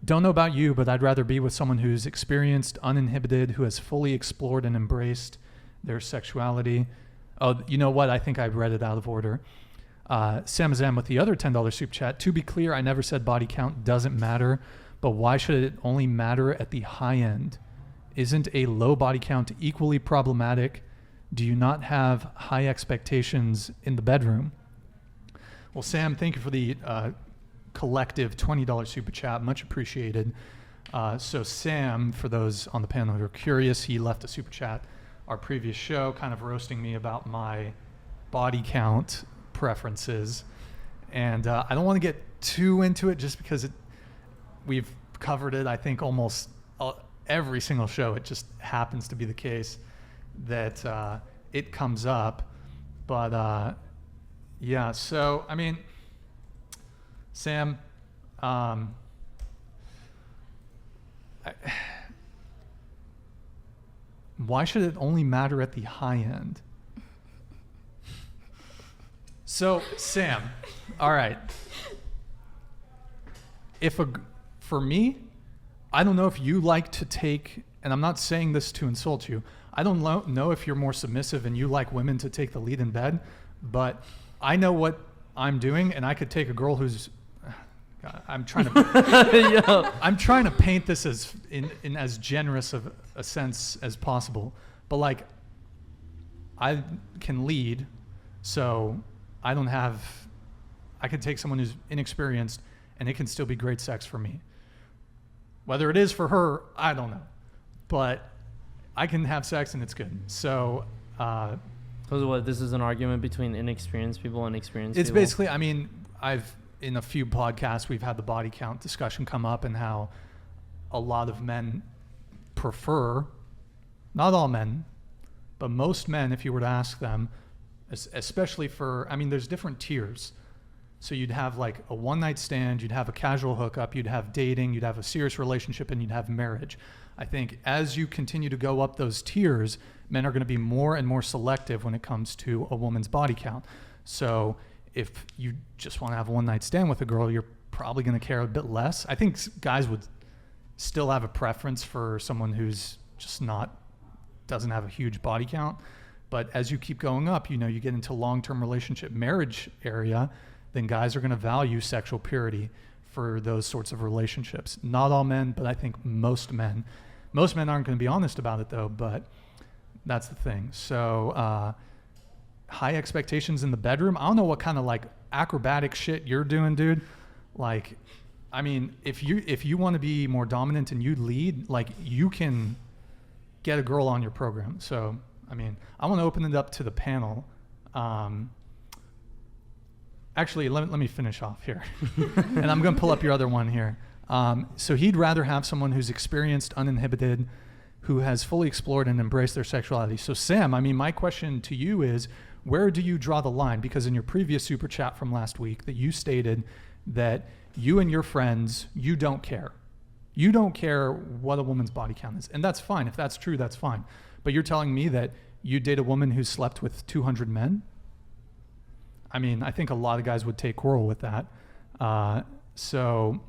Don't know about you, but I'd rather be with someone who's experienced, uninhibited, who has fully explored and embraced their sexuality. Oh, you know what? I think I read it out of order. Samazam with the other $10 super chat. To be clear, I never said body count doesn't matter, but why should it only matter at the high end? Isn't a low body count equally problematic? Do you not have high expectations in the bedroom? Well, Sam, thank you for the collective $20 super chat. Much appreciated. So Sam, for those on the panel who are curious, he left a super chat our previous show kind of roasting me about my body count preferences. And I don't want to get too into it just because we've covered it, I think, almost every single show. It just happens to be the case that it comes up. But yeah, so, I mean, Sam, why should it only matter at the high end? So, Sam, all right. For me, I don't know if you like to take, and I'm not saying this to insult you, I don't know if you're more submissive and you like women to take the lead in bed, but I know what I'm doing, and I could take a girl who's, I'm trying to paint this as in as generous of a sense as possible, but like, I can lead, so I could take someone who's inexperienced and it can still be great sex for me. Whether it is for her, I don't know, but I can have sex and it's good. So, this is an argument between inexperienced people and experienced people? It's basically, I mean, in a few podcasts, we've had the body count discussion come up and how a lot of men prefer, not all men, but most men, if you were to ask them, especially there's different tiers. So you'd have like a one night stand, you'd have a casual hookup, you'd have dating, you'd have a serious relationship, and you'd have marriage. I think as you continue to go up those tiers, men are going to be more and more selective when it comes to a woman's body count. So if you just want to have a one night stand with a girl, you're probably going to care a bit less. I think guys would still have a preference for someone who's just doesn't have a huge body count. But as you keep going up, you get into long-term relationship marriage area, then guys are going to value sexual purity for those sorts of relationships. Not all men, but I think most men. Most men aren't going to be honest about it though, but that's the thing. So high expectations in the bedroom. I don't know what kind of like acrobatic shit you're doing, dude. Like, I mean, if you want to be more dominant and you lead, like you can get a girl on your program. So, I mean, I want to open it up to the panel. Actually, let me finish off here. And I'm going to pull up your other one here. So he'd rather have someone who's experienced, uninhibited, who has fully explored and embraced their sexuality. So Sam, I mean, my question to you is, where do you draw the line? Because in your previous super chat from last week that you stated that you and your friends, you don't care. You don't care what a woman's body count is. And that's fine. If that's true, that's fine. But you're telling me that you date a woman who slept with 200 men? I mean, I think a lot of guys would take quarrel with that. So